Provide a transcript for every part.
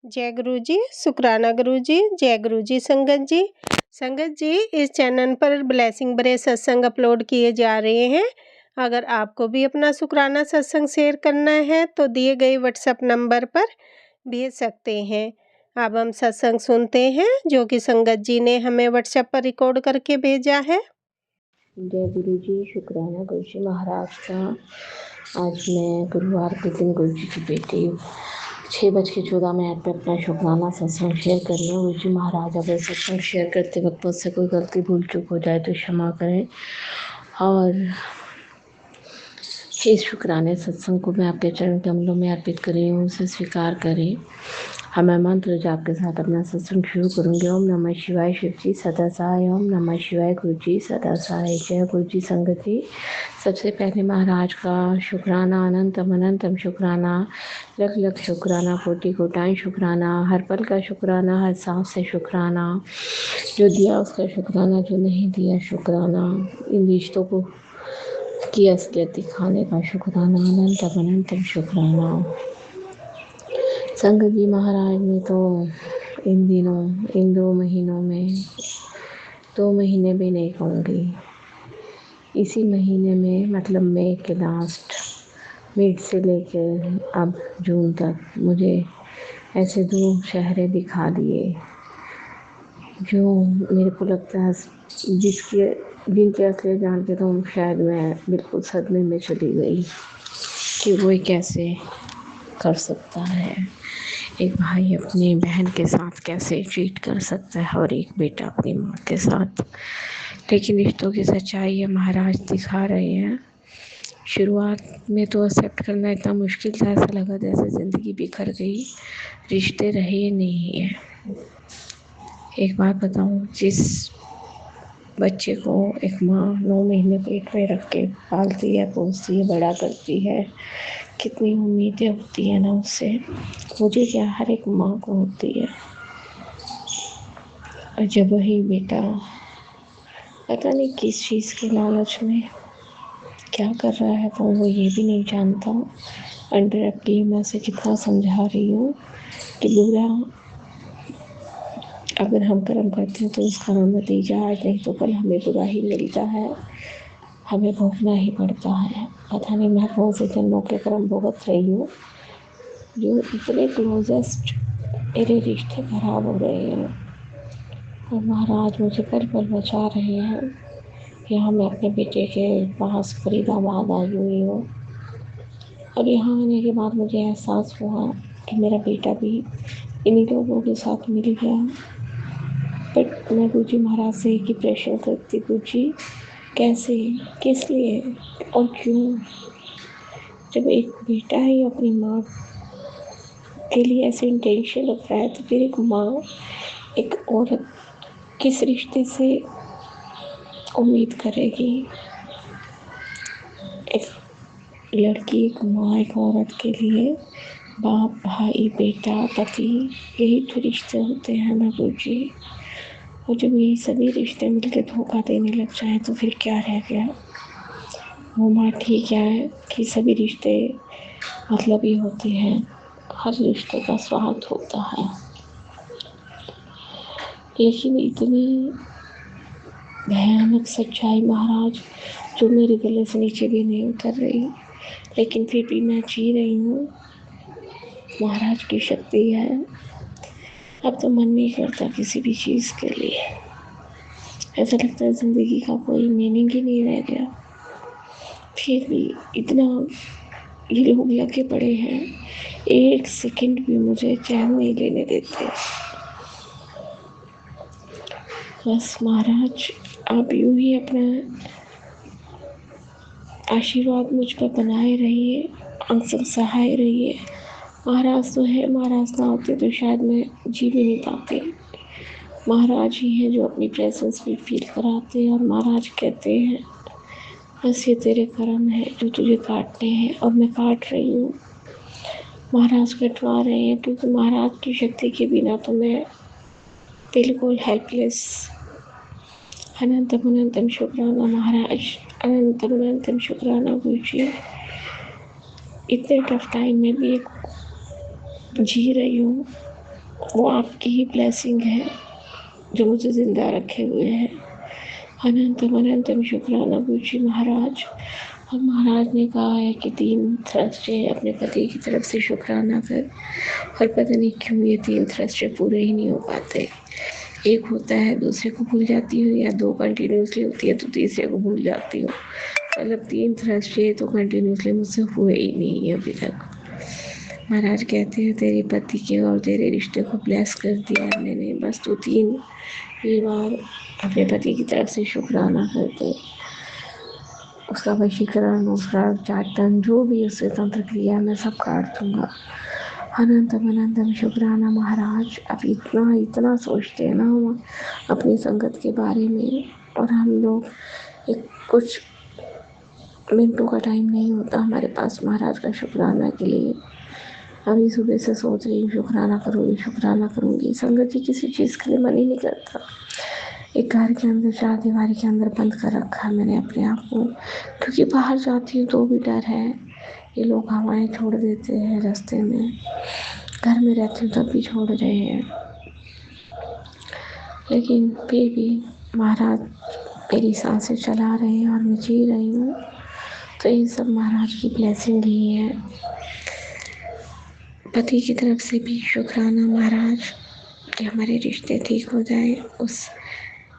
जय गुरु जी, शुक्राना गुरु जी, जय गुरु जी संगत जी। संगत जी, इस चैनल पर ब्लेसिंग भरे सत्संग अपलोड किए जा रहे हैं। अगर आपको भी अपना शुक्राना सत्संग शेयर करना है तो दिए गए व्हाट्सएप नंबर पर भेज सकते हैं। अब हम सत्संग सुनते हैं जो कि संगत जी ने हमें व्हाट्सएप पर रिकॉर्ड करके भेजा है। जय गुरु जी, शुक्राना गुरु जी महाराज का। आज मैं गुरुवार के दिन गुरु जी की बेटी 6:14 पे अपना शुक्राना सत्संग शेयर कर रही हूँ। गुरु जी महाराज, अगर सत्संग शेयर करते वक्त मुझसे कोई गलती भूल चूक हो जाए तो क्षमा करें। और इस शुक्राने सत्संग को मैं आपके चरण कमलों में अर्पित कर रही हूँ, उसे स्वीकार करें। मैं मंत्र जाप के साथ अपना सत्संग शुरू करूँगी। ओम नमः शिवाय शिव जी सदा सहाय, ओम नमः शिवाय गुरु जी सदा सहाय। जय गुरु जी संगत जी। सबसे पहले महाराज का शुक्राना, अनंतम अनंतम शुक्राना, लख लख शुक्राना, कोटि कोटाएं शुक्राना, हर पल का शुक्राना, हर सांस से शुक्राना, जो दिया उसका शुक्राना, जो नहीं दिया शुक्राना, इन रिश्तों को की असलियत दिखाने का शुक्राना, अनंतम अनंतम शुक्राना। संगत जी महाराज ने तो इन दिनों, इन 2 महीनों में, 2 महीने भी नहीं कहूँगी, इसी महीने में मतलब मई के लास्ट मिड से लेकर अब जून तक मुझे ऐसे 2 चेहरे दिखा दिए जो मेरे को लगता है जिनके असलियत जान के तो शायद मैं बिल्कुल सदमे में चली गई कि वो कैसे कर सकता है, एक भाई अपनी बहन के साथ कैसे ट्रीट कर सकता है और एक बेटा अपनी माँ के साथ। लेकिन रिश्तों की सच्चाई है महाराज दिखा रहे हैं। शुरुआत में तो एक्सेप्ट करना इतना मुश्किल था, ऐसा लगा जैसे ज़िंदगी बिखर गई, रिश्ते रहे नहीं है। एक बात बताऊँ, जिस बच्चे को एक माँ 9 महीने पेट में रख के पालती है, पोसती है, बड़ा करती है, कितनी उम्मीदें होती है ना उससे, मुझे क्या हर एक माँ को होती है। और जब वही बेटा पता नहीं किस चीज़ के लालच में क्या कर रहा है तो वो ये भी नहीं जानता। अंडरएक्टली मैं उसे कितना समझा रही हूँ कि बुरा अगर हम कर्म करते हैं तो उसका नतीजा आज नहीं तो कल हमें बुरा ही मिलता है, हमें भोगना ही पड़ता है। पता नहीं मैं कौन से जन्मों के कर्म भुगत रही हूँ जो इतने क्लोजेस्ट मेरे रिश्ते खराब हो रहे हैं। और महाराज मुझे पल पल बचा रहे हैं। यहाँ मैं अपने बेटे के पास फरीदाबाद आई हुई हूँ और यहाँ आने के बाद मुझे एहसास हुआ कि मेरा बेटा भी इन्हीं लोगों के साथ मिल गया। बट मैं गुरु जी महाराज से एक ही प्रश्न करती, गुरु जी कैसे, किस लिए और क्यों? जब एक बेटा ही अपनी माँ के लिए ऐसे इंटेंशन रख रहा है तो फिर एक माँ, एक औरत किस रिश्ते से उम्मीद करेगी? एक लड़की, एक माँ, एक औरत के लिए बाप, भाई, बेटा, पति, यही तो रिश्ते होते हैं ना गुरु जी। और जब यही सभी रिश्ते मिलकर धोखा देने लग जाए तो फिर क्या रह गया? वो माँ ठीक है कि सभी रिश्ते मतलबी होते हैं, हर रिश्ते का स्वार्थ होता है, लेकिन इतनी भयानक सच्चाई महाराज जो मेरे गले से नीचे भी नहीं उतर रही, लेकिन फिर भी मैं जी रही हूँ। महाराज की शक्ति है। अब तो मन नहीं करता किसी भी चीज़ के लिए, ऐसा लगता है ज़िंदगी का कोई मीनिंग ही नहीं रह गया। फिर भी इतना ये लोग लगे पड़े हैं, एक सेकंड भी मुझे चैन नहीं लेने देते। बस महाराज आप यूं ही अपना आशीर्वाद मुझ पर बनाए रहिए, अंग सहाय रहिए। महाराज तो है, महाराज ना होते तो शायद मैं जी भी नहीं पाती। महाराज ही हैं जो अपनी प्रेजेंस भी फील कराते हैं और महाराज कहते हैं बस ये तेरे कर्म है जो तुझे काटने हैं और मैं काट रही हूँ। महाराज कटवा रहे हैं क्योंकि महाराज की शक्ति के बिना तो मैं बिल्कुल हेल्पलेस। अनंतम अनंतम शुक्राना महाराज, अनंतम अनंतम शुक्राना गुरु जी। इतने टफ टाइम में भी जी रही हूँ, वो आपकी ही ब्लेसिंग है जो मुझे ज़िंदा रखे हुए है। अनंतम अनंतम शुक्राना गुरुजी महाराज। और महाराज ने कहा है कि 3 थर्सडे अपने पति की तरफ से शुक्राना कर। और पता नहीं क्यों ये 3 थर्सडे पूरे ही नहीं हो पाते। एक होता है, दूसरे को भूल जाती हूँ, या 2 कंटिन्यूसली होती है तो तीसरे को भूल जाती हूँ। मतलब 3 थर्सडे तो कंटिन्यूसली मुझसे हुए ही नहीं है अभी तक। महाराज कहते हैं तेरे पति के और तेरे रिश्ते को ब्लेस कर दिया है मैंने, बस तू 3 ये बार अपने पति की तरफ से शुक्राना करते। उसका वशीकरण, उसका चाटन, जो भी उससे तंत्र क्रिया मैं सब काट दूंगा। अनंतम अनंतम शुक्राना महाराज। अब इतना इतना सोचते हैं ना हम अपनी संगत के बारे में, और हम लोग एक कुछ मिनटों का टाइम नहीं होता हमारे पास महाराज का शुक्राना के लिए। अभी सुबह से सोच रही हूँ शुक्राना करूँगी, शुक्राना करूँगी। संगत जी किसी चीज़ के लिए मन ही नहीं करता। एक घर के अंदर 4 दीवारी के अंदर बंद कर रखा है मैंने अपने आप को, क्योंकि बाहर जाती हूँ तो भी डर है, ये लोग हवाएं छोड़ देते हैं रास्ते में। घर में रहती हूँ तब भी छोड़ रहे हैं, लेकिन फिर भी महाराज मेरी सांसें चला रहे हैं और मैं जी रही हूँ, तो ये सब महाराज की ब्लेसिंग ही है। पति की तरफ से भी शुक्राना महाराज कि हमारे रिश्ते ठीक हो जाए। उस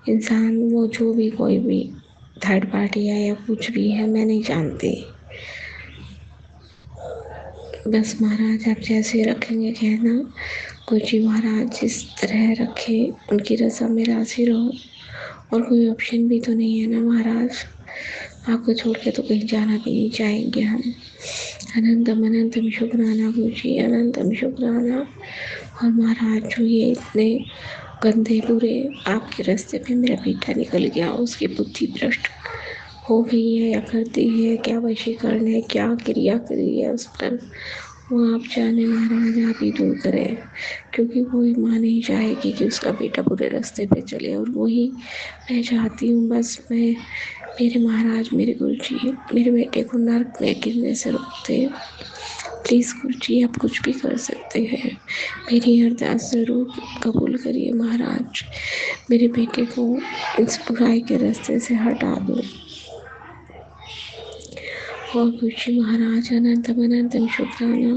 इंसान, वो जो भी कोई भी थर्ड पार्टी है या कुछ भी है, मैं नहीं जानती। बस महाराज आप जैसे रखेंगे कहना, गुरुजी महाराज जिस तरह रखे उनकी रज़ा में राज़ी रहो। और कोई ऑप्शन भी तो नहीं है ना महाराज, आपको छोड़ के तो कहीं जाना भी नहीं चाहेंगे हम। अनंतम अनंतम शुक्राना गुरुजी, अनंतम शुक्राना। और महाराज जो ये इतने गंदे बुरे आपके रास्ते पे मेरा बेटा निकल गया, उसकी बुद्धि भ्रष्ट हो गई है या करती है, क्या वशीकरण है, क्या क्रिया करी है उस पर, वो आप जाने महाराज, आप ही दूर करें। क्योंकि कोई माँ नहीं चाहेगी कि उसका बेटा बुरे रास्ते पे चले, और वही मैं चाहती हूँ। बस मैं, मेरे महाराज, मेरे गुरुजी मेरे बेटे को नर्क में गिरने से रोकते। प्लीज़ गुरुजी आप कुछ भी कर सकते हैं, मेरी अरदास ज़रूर कबूल करिए महाराज। मेरे बेटे को इस बुराई के रास्ते से हटा दो। और गुरुजी महाराज अनंतम अनंतम शुक्राना।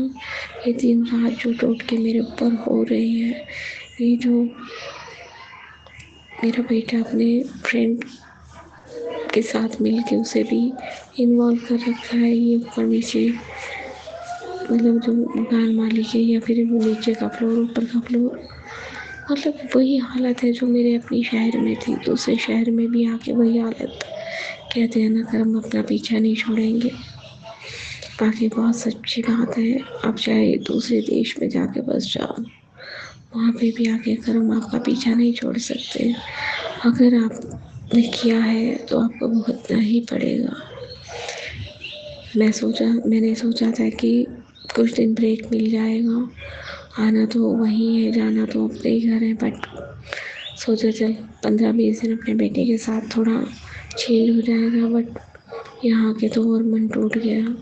ये दिन रात जो टोटके मेरे ऊपर हो रहे हैं, ये जो मेरा बेटा अपने फ्रेंड के साथ मिल के उसे भी इन्वॉल्व कर रखा है, ये ऊपर नीचे, मतलब जो मकान मालिक है या फिर वो नीचे का फ्लोर ऊपर का फ्लोर, मतलब वही हालत है जो मेरे अपने शहर में थी, दूसरे शहर में भी आके वही हालत। कहते हैं ना कर्म अपना पीछा नहीं छोड़ेंगे। बाकी बहुत सच्ची बात है, आप चाहे दूसरे देश में जाके बस जाओ, वहाँ पे भी आके कर्म आपका पीछा नहीं छोड़ सकते। अगर आपने किया है तो आपको भुगतना ही पड़ेगा। मैंने सोचा था कि कुछ दिन ब्रेक मिल जाएगा, आना तो वहीं है, जाना तो अपने ही घर है, बट सोचा चल 15-20 दिन अपने बेटे के साथ थोड़ा चिल हो जाएगा। बट यहाँ के तो और मन टूट गया।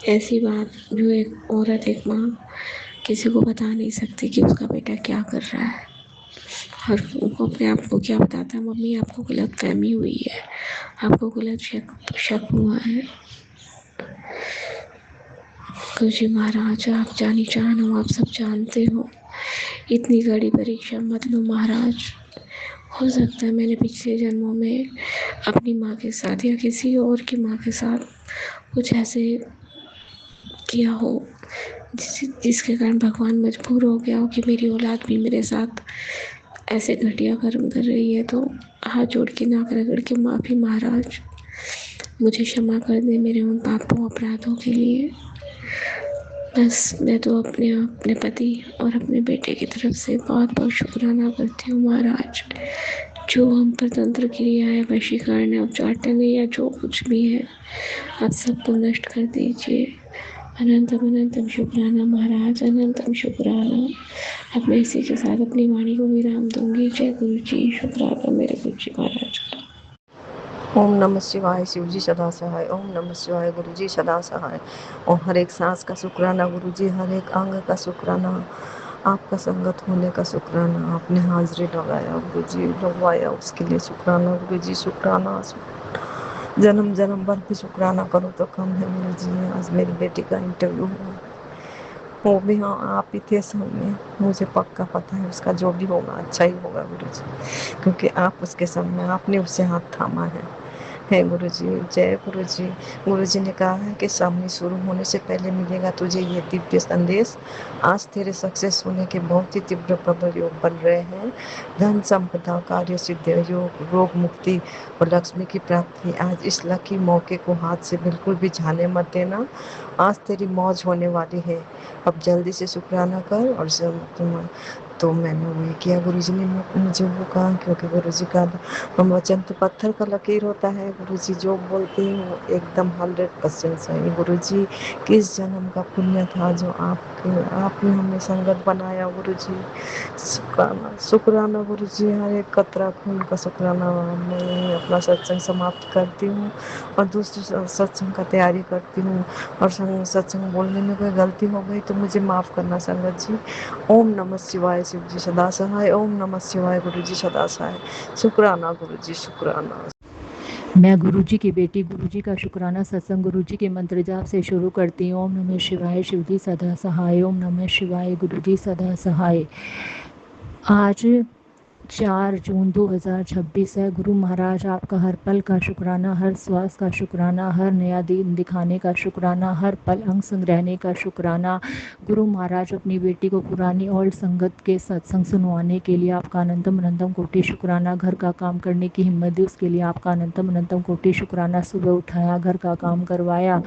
ऐसी बात जो एक औरत, एक माँ किसी को बता नहीं सकती कि उसका बेटा क्या कर रहा है, और वो अपने आप को क्या बताता है, मम्मी आपको गलत फहमी हुई है, आपको गलत शक हुआ है। गुरुजी महाराज आप जानी जान हो, आप सब जानते हो, इतनी कड़ी परीक्षा मत लो महाराज। हो सकता है मैंने पिछले जन्मों में अपनी माँ के साथ या किसी और की माँ के साथ कुछ ऐसे किया हो जिसके कारण भगवान मजबूर हो गया हो कि मेरी औलाद भी मेरे साथ ऐसे घटिया कर्म कर रही है। तो हाथ जोड़ के नाक रगड़ के माफ़ी महाराज, मुझे क्षमा कर दे मेरे उन पापों अपराधों के लिए। बस मैं तो अपने पति और अपने बेटे की तरफ से बहुत बहुत शुक्राना करती हूँ महाराज। जो हम पर तंत्र क्रिया है, वशीकरण है, उच्चाटन है, या जो कुछ भी है, आप सबको नष्ट कर दीजिए। अनंतम अनंतम शुक्राना महाराज, अनंतम शुक्राना। अब मैं इसी के साथ अपनी वाणी को विराम दूंगी। जय गुरु जी, शुक्राना मेरे गुरु जी महाराज का। ओम नमः शिवाय, शिव जी सदा सहाय। ओम नमः शिवाय, गुरु जी सदा सहाय। और हर एक सांस का शुक्राना गुरु जी, हर एक अंग का शुक्राना, आपका संगत होने का शुक्राना, आपने हाजिरी लगाया गुरुजी, लगवाया, उसके लिए शुक्राना गुरुजी, शुक्राना। जन्म जन्म भर भी शुक्राना करो तो कम है गुरुजी। आज मेरी बेटी का इंटरव्यू हुआ, वो भी हाँ आप ही थे सामने, मुझे पक्का पता है उसका जो भी होगा अच्छा ही होगा गुरुजी, क्योंकि आप उसके सामने, आपने उससे हाथ थामा है गुरुजी। जय गुरुजी। गुरुजी ने कहा है कि सामने शुरू होने से पहले मिलेगा तुझे ये दिव्य संदेश। आज तेरे सक्सेस होने के बहुत ही तीव्र प्रबल योग बन रहे हैं। धन संपदा, कार्य सिद्धि योग, रोग मुक्ति और लक्ष्मी की प्राप्ति। आज इस लकी मौके को हाथ से बिल्कुल भी जाने मत देना। आज तेरी मौज होने वाली है। अब जल्दी से शुक्राना कर और तुम। तो मैंने वही किया, गुरुजी ने मुझे वो कहा, क्योंकि गुरुजी का वचन तो पत्थर का लकीर होता है। गुरुजी जो बोलते हैं वो एकदम 100% सही। गुरुजी किस जन्म का पुण्य था जो आपने हमें संगत बनाया गुरुजी। शुक्राना शुक्राना गुरुजी, हर एक कतरा खून का शुक्राना। मैं अपना सत्संग समाप्त करती हूँ और दूसरी सत्संग का तैयारी करती हूँ। और सत्संग बोलने में कोई गलती हो गई तो मुझे माफ़ करना संगत जी। ओम नमः शिवाय, शिव जी सदा सहाय। ओम नमः शिवाय, गुरु जी सदा सहाय। शुक्राना गुरु जी, शुक्राना। मैं गुरुजी की बेटी गुरुजी का शुक्राना सत्संग गुरुजी के मंत्र जाप से शुरू करती हूँ। ओम नमः शिवाय, शिवजी सदा सहाय। ओम नमः शिवाय, गुरुजी सदा सहाय। आज 4 जून 2026 है। गुरु महाराज आपका हर पल का शुक्राना, हर श्वास का शुक्राना, हर नया दिन दिखाने का शुक्राना, हर पल अंग संग रहने का शुक्राना। गुरु महाराज अपनी बेटी को पुरानी ओल्ड संगत के सत्संग सुनवाने के लिए आपका अनंतम अनंतम कोटि शुक्राना। घर का काम करने की हिम्मत दी उसके लिए आपका अनंतम अनंतम कोटि शुक्राना। सुबह उठाया, घर का काम करवाया,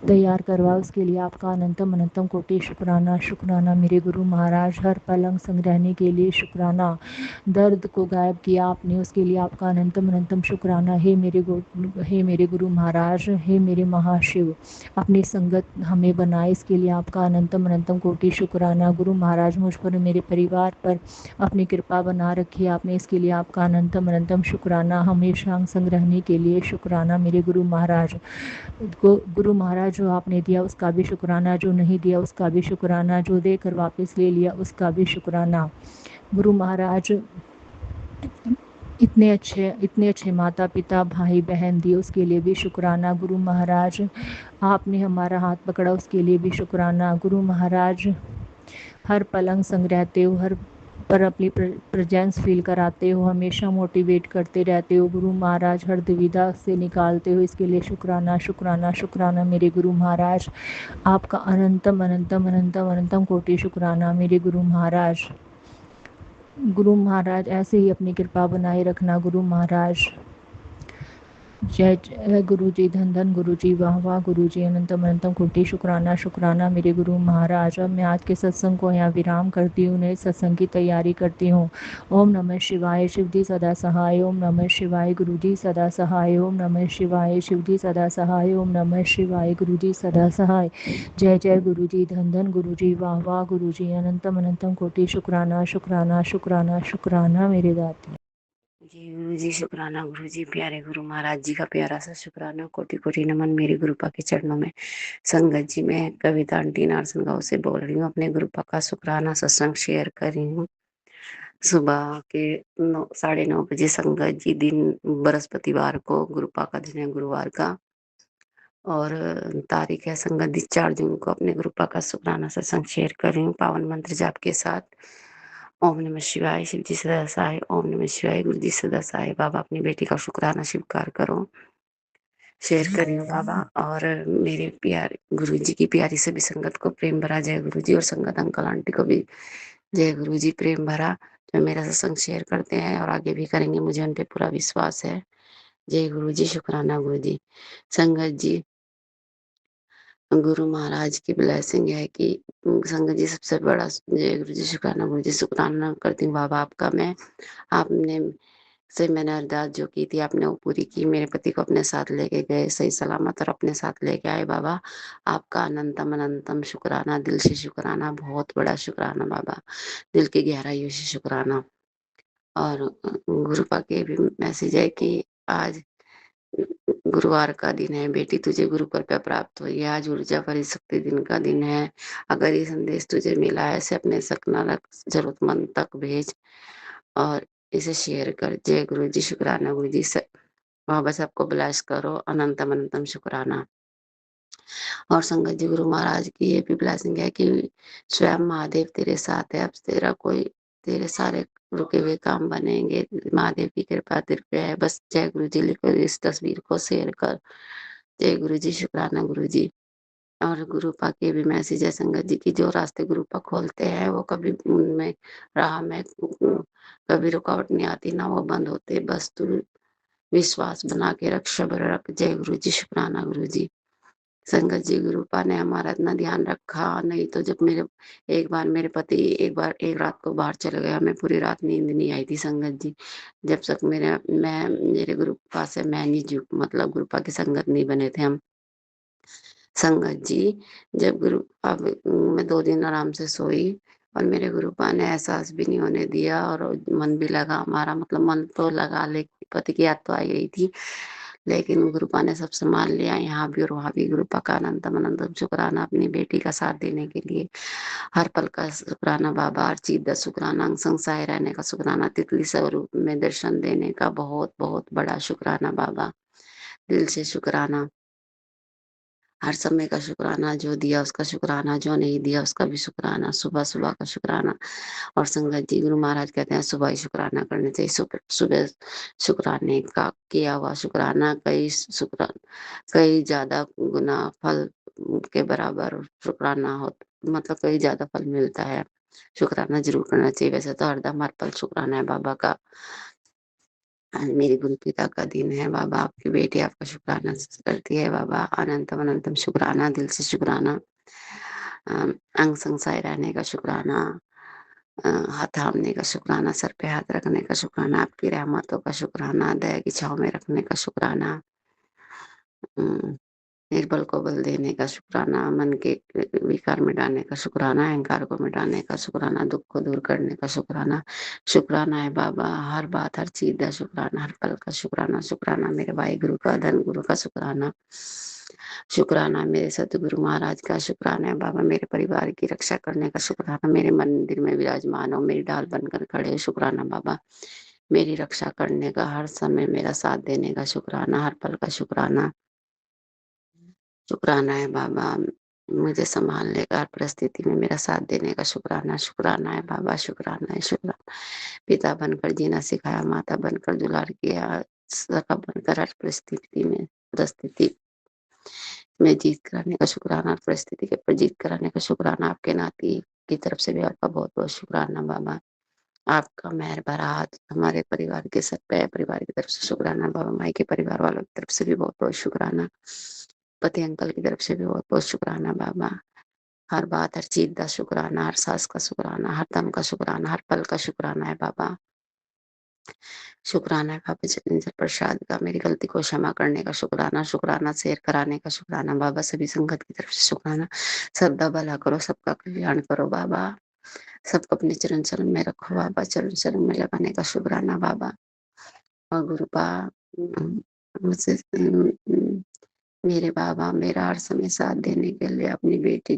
तैयार करवाया, उसके लिए आपका अनंतम अनंतम कोटि शुक्राना। शुक्राना मेरे गुरु महाराज, हर पल अंग संग रहने के लिए शुक्राना। दर्द को गायब किया आपने, उसके लिए आपका अनंतम अनंतम शुक्राना। हे मेरे गुरु महाराज, हे मेरे महाशिव, अपनी संगत हमें बनाए, इसके लिए आपका अनंतम अनंतम कोटि शुक्राना। गुरु महाराज मुझ पर, मेरे परिवार पर अपनी कृपा बना रखी आपने, इसके लिए आपका अनंतम अनंतम शुक्राना। हमेशा अंग संग रहने के लिए शुक्राना मेरे गुरु महाराज। गुरु महाराज जो आपने दिया उसका भी शुक्राना, जो नहीं दिया उसका भी शुक्राना, जो देकर वापस ले लिया उसका भी शुक्राना। गुरु महाराज इतने अच्छे माता पिता भाई बहन दिए, उसके लिए भी शुक्राना। गुरु महाराज आपने हमारा हाथ पकड़ा, उसके लिए भी शुक्राना। गुरु महाराज हर पलंग संग रहते हो, हर पर अपनी प्रेजेंस फील कराते हो, हमेशा मोटिवेट करते रहते हो। गुरु महाराज हर दुविधा से निकालते हो, इसके लिए शुक्राना शुक्राना शुक्राना मेरे गुरु महाराज। आपका अनंतम अनंतम अनंतम अनंतम कोटि शुक्राना मेरे गुरु महाराज। गुरु महाराज ऐसे ही अपनी कृपा बनाए रखना गुरु महाराज। जय जय गुरु जी, धन धन गुरु जी, वाह वाह गुरु जी, अनंतम अनंतम कोटि शुक्राना शुक्राना मेरे गुरु महाराज। अब मैं आज के सत्संग को यहाँ विराम करती हूँ, नए सत्संग की तैयारी करती हूँ। ओम नमः शिवाय, शिव जी सदा सहाय। ओम नमः शिवाय, गुरु जी सदा सहाय। ओम नमः शिवाय, शिव जी सदा सहाय। ओम नमः शिवाय, गुरु जी सदा सहाय। जय जय गुरु जी, धन धन गुरु जी, वाह वाह गुरु जी, अनंतम अनंतम कोटि शुक्राना शुक्राना शुक्राना शुक्राना मेरे दाती। जी गुरु जी, शुक्राना गुरु जी, प्यारे गुरु महाराज जी का प्यारा सा शुक्राना, कोटि कोटि नमन मेरी गुरुपा के चरणों में। संगत जी, मैं कविता आंटी नारसन गांव से बोल रही हूँ, अपने गुरुपा का शुक्राना सत्संग शेयर कर रही हूँ। सुबह के 9:30 बजे संगत जी, दिन बृहस्पतिवार को, गुरुपा का दिन है गुरुवार का, और तारीख है संगत जी 4 जून को। अपने गुरुपा का शुक्राना सत्संग शेयर कर रही हूँ पावन मंत्र जाप के साथ। ओम नमः शिवाय, शिव जी सदा सहाय। ओम नमः शिवाय, गुरु जी सदा सहाय। बाबा अपनी बेटी का शुक्राना स्वीकार करो, शेयर कर रही हूँ बाबा। और मेरे प्यारे गुरु जी की प्यारी सभी संगत को प्रेम भरा जय गुरु जी, और संगत अंकल आंटी को भी जय गुरु जी, प्रेम भरा, जो मेरा सत्संग शेयर करते हैं और आगे भी करेंगे, मुझे उन पे पूरा विश्वास है। जय गुरु जी, शुक्राना गुरु जी। संगत जी, गुरु महाराज की ब्लेसिंग है कि संगत जी सबसे बड़ा, जय गुरु जी, शुक्राना गुरु जी, शुक्राना करती हूँ बाबा आपका। आपने से मैंने अरदास जो की थी आपने वो पूरी की, मेरे पति को अपने साथ लेके गए सही सलामत और अपने साथ लेके आए बाबा। आपका अनंतम अनंतम शुक्राना, दिल से शुक्राना, बहुत बड़ा शुक्राना बाबा, दिल की गहराइयों से शुक्राना। और गुरुपा के भी मैसेज है कि आज गुरुवार का दिन है। बेटी तुझे गुरु कृपा प्राप्त हुई है। आज ऊर्जा भरी शक्ति दिन का दिन है। अगर ये संदेश तुझे मिला है इसे अपने सकना जरूरतमंद तक भेज और इसे शेयर कर। जय गुरु जी, शुक्राना गुरु जी। बाबा सबको ब्लेस करो। अनंतम अनंतम शुक्राना। और संगत जी, गुरु महाराज की ये भी ब्लेसिंग है कि स्वयं महादेव तेरे साथ है। अब तेरे सारे रुके हुए काम बनेंगे। महादेव की कृपा तेरे पे है। बस जय गुरु जी लिखो, इस तस्वीर को शेयर कर। जय गुरु जी, शुक्राना गुरु जी। और गुरुपा के भी मैसेज है संगत जी की, जो रास्ते गुरुपा खोलते हैं वो कभी उनमें राह में कभी रुकावट नहीं आती, ना वो बंद होते। बस तू विश्वास बना के रख, सब्र रख। जय गुरु जी, शुक्राना गुरु जी। संगत जी, गुरुपा ने हमारा इतना ध्यान रखा। नहीं तो जब एक बार मेरे पति एक रात को बाहर चले गए, हमें पूरी रात नींद नहीं आई थी संगत जी। जब तक मेरे गुरुपा से मैं नहीं मतलब गुरुपा की संगत नहीं बने थे हम। संगत जी, जब अब मैं 2 दिन आराम से सोई और मेरे गुरुपा ने एहसास भी नहीं होने दिया और मन भी लगा हमारा, मतलब मन तो लगा, लेकिन पति की याद तो आई गई थी, लेकिन गुरुपा ने सब संभाल लिया। यहाँ भी और वहाँ भी गुरुपा का अनंतम अनंतम शुक्राना अपनी बेटी का साथ देने के लिए। हर पल का शुक्राना बाबा, हर चीज का शुक्राना, अंग संग सहाय रहने का शुक्राना, तितली स्वरूप में दर्शन देने का बहुत बहुत बड़ा शुक्राना बाबा, दिल से शुक्राना। हर समय का शुक्राना, जो दिया उसका शुक्राना, जो नहीं दिया उसका भी शुक्राना, सुबह सुबह का शुक्राना। और संगत जी, गुरु महाराज कहते हैं सुबह ही शुक्राना करने चाहिए। सुबह शुक्राने का किया हुआ शुक्राना कई ज्यादा गुना फल के बराबर शुक्राना हो, मतलब कई ज्यादा फल मिलता है। शुक्राना जरूर करना चाहिए। वैसे तो हरदम हर पल शुक्राना है बाबा का। आज मेरे गुरु पिता का दिन है बाबा, आपकी बेटी आपका शुक्राना करती है बाबा। अनंतम अनंतम शुक्राना, दिल से शुक्राना। अंग संग सहाय रहने का शुक्राना, हाथ थामने का शुक्राना, सर पे हाथ रखने का शुक्राना, आपकी रहमतों का शुक्राना, दया की छाव में रखने का शुक्राना, निर्बल को बल देने का शुक्राना, मन के विकार मिटाने का शुक्राना, अहंकार को मिटाने का शुक्राना, दुख को दूर करने का शुक्राना। शुक्राना है बाबा, हर बात हर चीज का शुक्राना, हर पल का शुक्राना। शुक्राना मेरे भाई गुरु का, धन गुरु का शुक्राना। शुक्राना मेरे सतगुरु महाराज का। शुक्राना है बाबा, मेरे परिवार की रक्षा करने का शुक्राना। मेरे मंदिर में विराजमान हो, मेरी ढाल बनकर खड़े हो, शुक्राना बाबा। मेरी रक्षा करने का, हर समय मेरा साथ देने का शुक्राना, हर पल का शुक्राना। शुक्राना है बाबा, मुझे संभालने का, हर परिस्थिति में मेरा साथ देने का शुक्राना। शुक्राना है बाबा, शुक्राना है, शुक्राना। पिता बनकर जीना सिखाया, माता बनकर दुलार किया, सखा बनकर हर परिस्थिति में जीत कराने का शुक्राना, हर परिस्थिति के ऊपर जीत कराने का शुक्राना। आपके नाती की तरफ से भी आपका बहुत बहुत शुक्राना बाबा। आपका मेहर भरा हाथ हमारे परिवार के सर पे है, परिवार की तरफ से शुक्राना बाबा। माई के परिवार वालों की तरफ से भी बहुत बहुत शुक्राना। पति अंकल की तरफ से भी बहुत बहुत शुक्राना बाबा। हर बात हर चीज का शुक्राना, हर सांस का शुक्राना, हर दम का शुक्राना, हर पल का शुक्राना है बाबा। शुक्राना है बाबा जितेंद्र प्रसाद का, मेरी गलती को क्षमा करने का शुक्राना। शुक्राना शेयर कराने का शुक्राना बाबा, सभी संगत की तरफ से शुक्राना। सबका भला करो, सबका कल्याण करो बाबा, सबको अपने चरण चरण में रखो बाबा, चरण चरण में लगाने का शुक्राना बाबा। और गुरुपा मुझसे मेरे बाबा मेरा हर समय साथ देने के लिए अपनी बेटी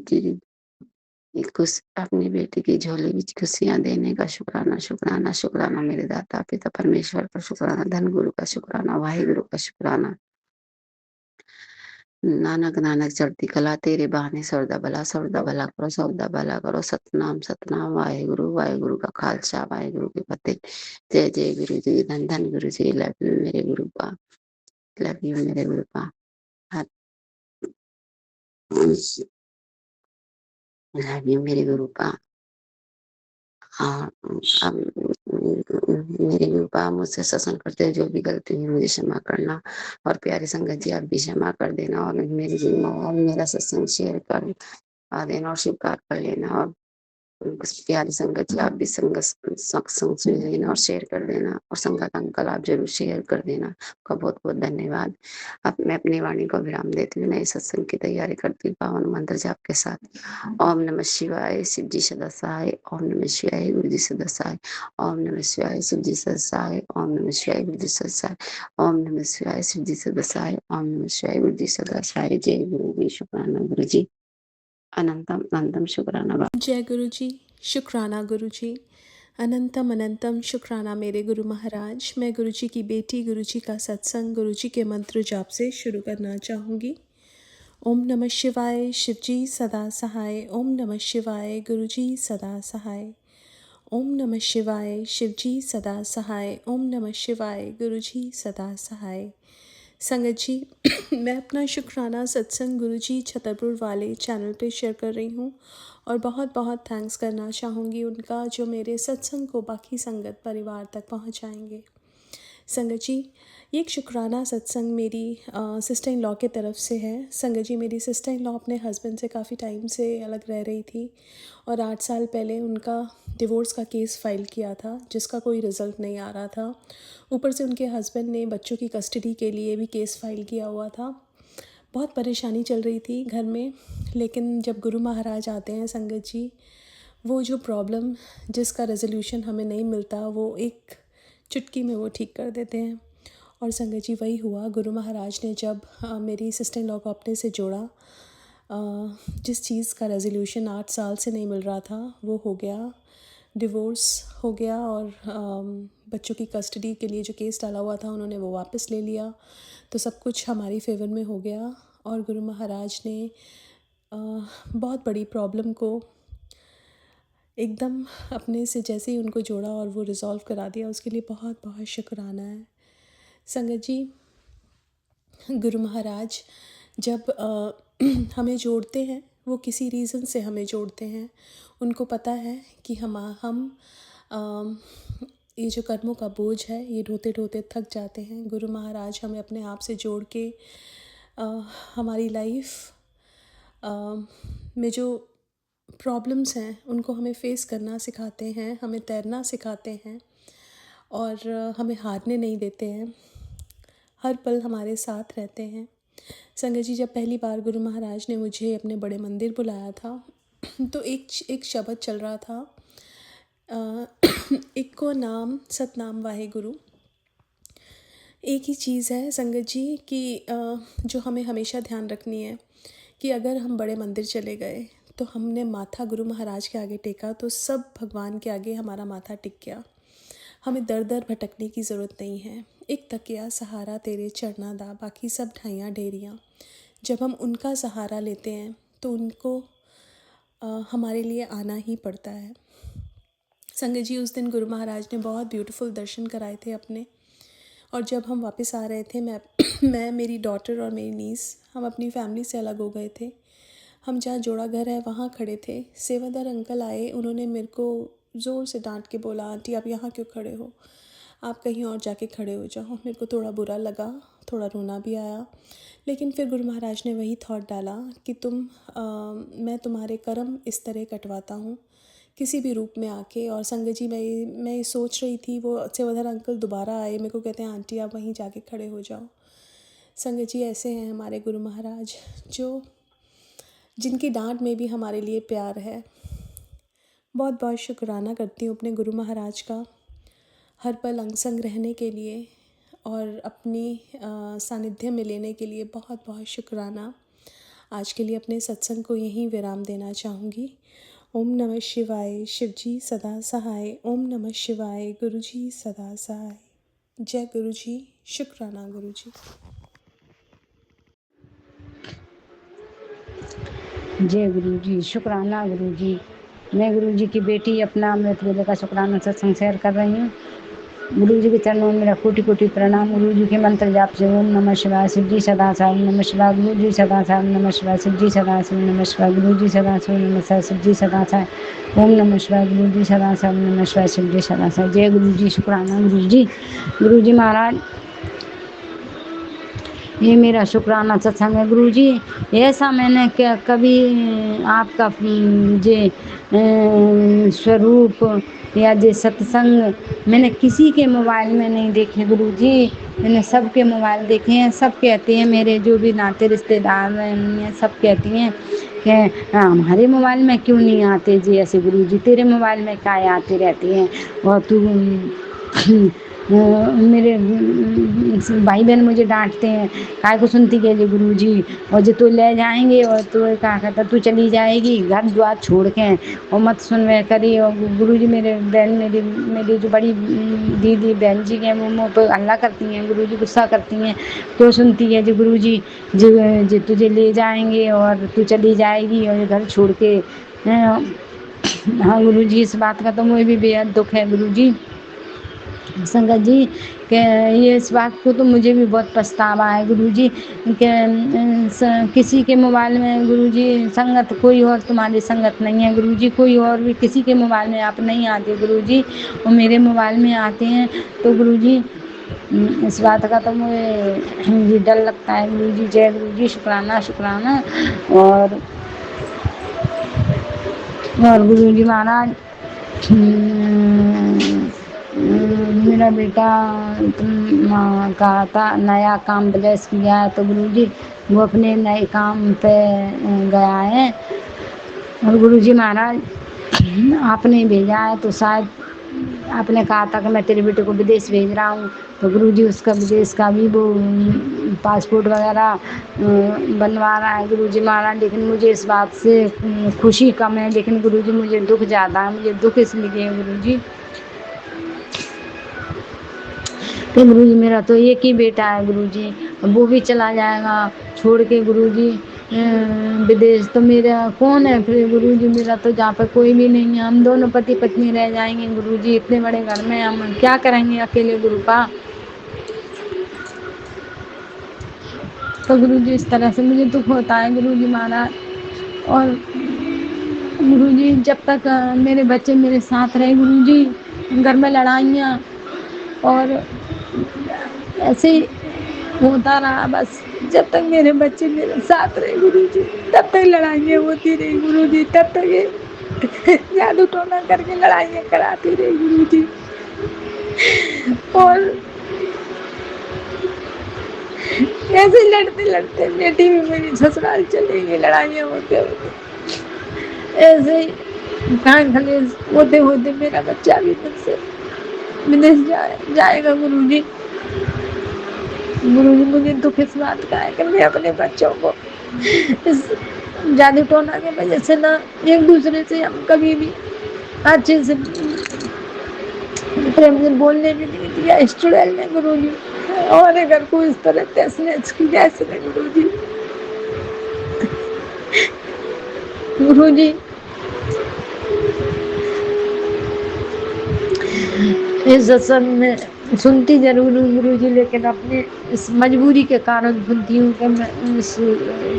की झोली में खुशियां देने का शुक्राना। शुक्राना शुक्राना मेरे दाता पिता परमेश्वर का शुक्राना, धन गुरु का शुक्राना, वाहि गुरु का शुक्राना। नानक नानक चढ़ती कला, तेरे बहाने सौदा भला करो, सौदा भला करो। सतनाम सतनाम, वाहे गुरु का खालसा, वाहे गुरु की फतेह। जय जय गुरु जी, धन धन गुरु जी। लव यू मेरे गुरु पा, लव यू मेरे गुरु पा, लव यू मेरे गुरु पा। हाँ, अब मेरे गुरुपा मुझसे सत्संग करते हुए जो भी गलती हुई मुझे क्षमा करना, और प्यारी संगत जी आप भी क्षमा कर देना, और मेरी और मेरा सत्संग शेयर कर देना और स्वीकार कर लेना। और कुछ प्यारी संगत जी आप भी सत्संग सुन लेना और शेयर कर देना, और संगत अंकल आप जरूर शेयर कर देना। आपका बहुत बहुत धन्यवाद। अब मैं अपनी वाणी को विराम देती हूँ, नए सत्संग की तैयारी करती हूँ पावन मंत्र जाप के साथ। ओम नमः शिवाय, शिव जी सदा सहाय। ओम नमः शिवाय, गुरु जी सदा सहाय। ओम नमः शिवाय, शिव जी सदा सहाय। ओम नमः शिवाय, गुरु जी सदा सहाय। ओम नमः शिवाय, शिव जी सदा सहाय। ओम नमः शिवाय, गुरु जी सदा सहाय। जय गुरु जी, शुक्राना गुरु जी, अनंतम अनंतम शुक्राना। जय गुरु जी, शुक्राना गुरु जी, अनंतम अनंतम शुक्राना मेरे गुरु महाराज। मैं गुरु जी की बेटी गुरु जी का सत्संग गुरु जी के मंत्र जाप से शुरू करना चाहूँगी। ओम नमः शिवाय, शिव जी सदा सहाय। ओम नमः शिवाय, गुरु जी सदा सहाय। ओम नमः शिवाय, शिव जी सदा सहाय। ओम नमः शिवाय, गुरु जी सदा सहाय। संगत जी, मैं अपना शुक्राना सत्संग गुरु जी छतरपुर वाले चैनल पे शेयर कर रही हूँ और बहुत बहुत थैंक्स करना चाहूँगी उनका, जो मेरे सत्संग को बाकी संगत परिवार तक पहुँचाएंगे। संगत जी, ये एक शुक्राना सत्संग मेरी सिस्टर इन लॉ के तरफ से है। संगत जी, मेरी सिस्टर इन लॉ अपने हस्बैंड से काफ़ी टाइम से अलग रह रही थी और 8 साल पहले उनका डिवोर्स का केस फाइल किया था, जिसका कोई रिज़ल्ट नहीं आ रहा था। ऊपर से उनके हस्बैंड ने बच्चों की कस्टडी के लिए भी केस फाइल किया हुआ था। बहुत परेशानी चल रही थी घर में, लेकिन जब गुरु महाराज आते हैं संगत जी, वो जो प्रॉब्लम जिसका रेजोल्यूशन हमें नहीं मिलता, वो एक चुटकी में वो ठीक कर देते हैं। और संगत जी, वही हुआ। गुरु महाराज ने जब मेरी सिस्टर इन लॉ को अपने से जोड़ा, जिस चीज़ का रेजोल्यूशन 8 साल से नहीं मिल रहा था वो हो गया, डिवोर्स हो गया। और बच्चों की कस्टडी के लिए जो केस डाला हुआ था उन्होंने वो वापस ले लिया, तो सब कुछ हमारी फेवर में हो गया। और गुरु महाराज ने बहुत बड़ी प्रॉब्लम को एकदम अपने से जैसे ही उनको जोड़ा और वो रिज़ॉल्व करा दिया, उसके लिए बहुत बहुत शुक्राना है। संगत जी, गुरु महाराज जब हमें जोड़ते हैं, वो किसी रीज़न से हमें जोड़ते हैं। उनको पता है कि हम ये जो कर्मों का बोझ है, ये ढोते ढोते थक जाते हैं। गुरु महाराज हमें अपने आप से जोड़ के हमारी लाइफ में जो प्रॉब्लम्स हैं उनको हमें फ़ेस करना सिखाते हैं, हमें तैरना सिखाते हैं और हमें हारने नहीं देते हैं। हर पल हमारे साथ रहते हैं। संगत जी, जब पहली बार गुरु महाराज ने मुझे अपने बड़े मंदिर बुलाया था, तो एक शब्द चल रहा था, एक को नाम सतनाम वाहे गुरु। एक ही चीज़ है संगत जी कि जो हमें हमेशा ध्यान रखनी है कि अगर हम बड़े मंदिर चले गए तो हमने माथा गुरु महाराज के आगे टेका तो सब भगवान के आगे हमारा माथा टिक गया। हमें दर दर भटकने की ज़रूरत नहीं है। एक तकिया सहारा तेरे चरना दा, बाकी सब ढाइयाँ ढेरियाँ। जब हम उनका सहारा लेते हैं तो उनको हमारे लिए आना ही पड़ता है। संगत जी, उस दिन गुरु महाराज ने बहुत ब्यूटीफुल दर्शन कराए थे अपने। और जब हम वापस आ रहे थे, मैं मेरी डॉटर और मेरी नीस, हम अपनी फैमिली से अलग हो गए थे। हम जहाँ जोड़ा घर है वहाँ खड़े थे। सेवादार अंकल आए, उन्होंने मेरे को ज़ोर से डांट के बोला, आंटी आप यहाँ क्यों खड़े हो, आप कहीं और जाके खड़े हो जाओ। मेरे को थोड़ा बुरा लगा, थोड़ा रोना भी आया, लेकिन फिर गुरु महाराज ने वही थॉट डाला कि मैं तुम्हारे कर्म इस तरह कटवाता हूँ किसी भी रूप में आके। और संगत जी, मैं ये सोच रही थी, वो सेवादार अंकल दोबारा आए, मेरे को कहते हैं आंटी आप वहीं जाके खड़े हो जाओ। संगत जी, ऐसे हैं हमारे गुरु महाराज, जिनकी डांट में भी हमारे लिए प्यार है। बहुत बहुत शुक्राना करती हूँ अपने गुरु महाराज का, हर पल अंग संग रहने के लिए और अपनी सानिध्य में लेने के लिए बहुत बहुत शुक्राना। आज के लिए अपने सत्संग को यहीं विराम देना चाहूँगी। ओम नमः शिवाय, शिव जी सदा सहाय। ओम नमः शिवाय, गुरु जी सदा सहाय। जय गुरु जी, शुक्राना गुरु जी। जय गुरु जी, शुक्राना गुरु जी। मैं गुरु जी की बेटी अपना अमृत वेले का शुक्राना सत्संग शेयर कर रही हूँ। गुरु जी के चरणों में मेरा कोटि कोटि प्रणाम। गुरु जी के मंत्र जाप से ओम नमः शिवाय, शिव जी सदा सहाय। ओम नमः शिवाय, गुरु जी सदा सहाय। ओम नमः शिवाय, शिव जी सदा सहाय। ओम नमः शिवाय, गुरु जी सदा सहाय। ओम नमः शिवाय, शिव जी सदा सहाय। ओम नमः शिवाय, गुरु जी सदा सहाय। ओम नमः शिवाय, शिव जी सदा सहाय। जय गुरु जी, शुक्राना गुरु जी। गुरु जी महाराज ये मेरा शुक्राना सत्संग है गुरुजी। ऐसा मैंने क्या कभी आपका जे स्वरूप या जे सत्संग मैंने किसी के मोबाइल में नहीं देखे गुरुजी। मैंने सबके मोबाइल देखे हैं। सब कहते हैं, मेरे जो भी नाते रिश्तेदार हैं सब कहती हैं कि हमारे मोबाइल में क्यों नहीं आते जी ऐसे गुरुजी, तेरे मोबाइल में काय आते रहते हैं और तू मेरे भाई बहन मुझे डांटते हैं, काय को सुनती है जी गुरुजी, और जो तू ले जाएंगे और तू क्या कहता तू चली जाएगी घर द्वार छोड़ के और मत सुनवे करी। और गुरुजी मेरे बहन मेरी जो बड़ी दीदी बहन जी हैं वो मुँह पर हल्ला करती हैं गुरुजी, गुस्सा करती हैं, क्यों सुनती है जी गुरुजी, जो तुझे ले जाएंगे और तू चली जाएगी और घर छोड़ के। हाँ गुरुजी, इस बात का तो मुझे भी बेहद दुख है गुरुजी संगत जी कि ये इस बात को तो मुझे भी बहुत पछतावा है गुरुजी कि किसी के मोबाइल में गुरुजी संगत कोई और तुम्हारी संगत नहीं है गुरुजी, कोई और भी किसी के मोबाइल में आप नहीं आते गुरुजी और मेरे मोबाइल में आते हैं। तो गुरुजी इस बात का तो मुझे डर लगता है गुरुजी। जय गुरुजी, शुक्राना शुक्राना। और गुरुजी महाराज मेरा बेटा कहा था नया काम ब्लेस किया है, तो गुरुजी वो अपने नए काम पे गया है। और गुरुजी महाराज आपने भेजा है तो शायद आपने कहा था कि मैं तेरे बेटे को विदेश भेज रहा हूँ, तो गुरुजी उसका विदेश का भी वो पासपोर्ट वगैरह बनवा रहा है गुरुजी महाराज। लेकिन मुझे इस बात से खुशी कम है, लेकिन गुरुजी मुझे दुख ज़्यादा है। मुझे दुख इसलिए है गुरुजी कि गुरुजी मेरा तो एक ही बेटा है गुरुजी, वो भी चला जाएगा छोड़ के गुरुजी विदेश, तो मेरा कौन है फिर गुरुजी? मेरा तो जहाँ पर कोई भी नहीं है, हम दोनों पति पत्नी रह जाएंगे गुरुजी। इतने बड़े घर में हम क्या करेंगे अकेले गुरुपा? तो गुरुजी इस तरह से मुझे दुख होता है गुरुजी महाराज। और गुरुजी जब तक मेरे बच्चे मेरे साथ रहे गुरुजी, घर में लड़ाइयाँ और ऐसे ही होता रहा बस। जब तक मेरे बच्चे मेरे साथ रहे गुरुजी तब तक लड़ाइयाँ होती रही गुरुजी, तब तक ये जादू टोना करके लड़ाइयाँ कराती रही गुरुजी। और ऐसे लड़ते लड़ते बेटी भी मेरी ससुराल चली गई, लड़ाइयाँ होते होते ऐसे ही कान खलेज होते होते मेरा बच्चा भी मुझसे विदेश जाएगा गुरुजी। गुरुजी मुझे दुख इस बात का है कि मैं अपने बच्चों को इस जादू टोना की वजह से ना एक दूसरे से हम कभी भी अच्छे से प्रेम से बोलने भी नहीं दिया स्टूडेंट ने गुरुजी। और अगर कोई इस तरह तहस की जैसे गुरुजी गुरुजी इस सत्संग में सुनती जरूर हूँ गुरुजी, लेकिन अपनी इस मजबूरी के कारण सुनती हूँ कि मैं इस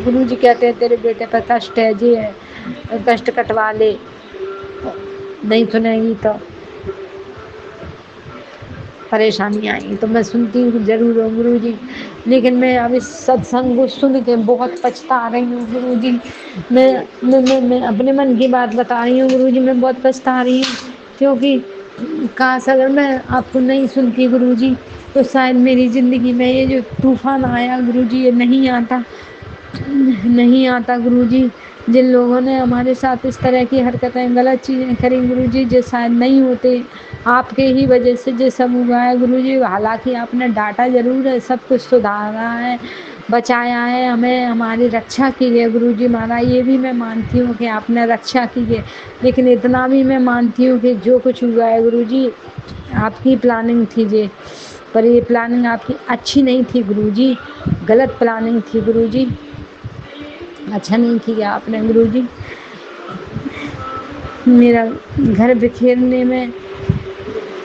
गुरुजी कहते हैं तेरे बेटे पर कष्ट है जी, कष्ट कटवा ले, नहीं सुनेगी तो परेशानी आएगी। तो मैं सुनती हूँ जरूर हूँ गुरुजी, लेकिन मैं अब इस सत्संग को सुन के बहुत पछता रही हूँ गुरुजी। मैं अपने मन की बात बता रही हूँ गुरुजी, मैं बहुत पछता रही हूँ, क्योंकि काश अगर मैं आपको नहीं सुनती गुरुजी तो शायद मेरी ज़िंदगी में ये जो तूफान आया गुरुजी ये नहीं आता गुरुजी। जिन लोगों ने हमारे साथ इस तरह की हरकतें गलत चीज़ें करी गुरुजी, जो शायद नहीं होते, आपके ही वजह से जो सब हुआ है गुरुजी। हालांकि आपने डांटा जरूर है, सब कुछ सुधारा है, बचाया है, हमें हमारी रक्षा की है गुरुजी महाराज। ये भी मैं मानती हूँ कि आपने रक्षा की है, लेकिन इतना भी मैं मानती हूँ कि जो कुछ हुआ है गुरुजी आपकी प्लानिंग थी जी, पर ये प्लानिंग आपकी अच्छी नहीं थी गुरुजी, गलत प्लानिंग थी गुरुजी, अच्छा नहीं किया आपने गुरुजी। मेरा घर बिखेरने में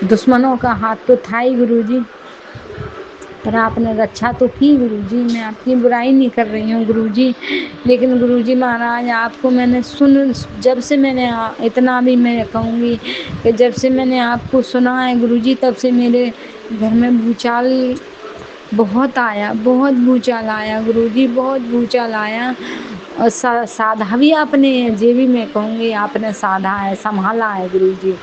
दुश्मनों का हाथ तो था ही गुरुजी, पर आपने रक्षा तो की गुरुजी। मैं आपकी बुराई नहीं कर रही हूँ गुरुजी, लेकिन गुरुजी महाराज आपको मैंने जब से मैंने इतना भी मैं कहूँगी कि जब से मैंने आपको सुना है गुरुजी, तब से मेरे घर में भूचाल बहुत आया, बहुत भूचाल आया गुरुजी, बहुत भूचाल आया। और साधा भी आपने, ये भी मैं कहूँगी आपने साधा है, संभाला है गुरुजी।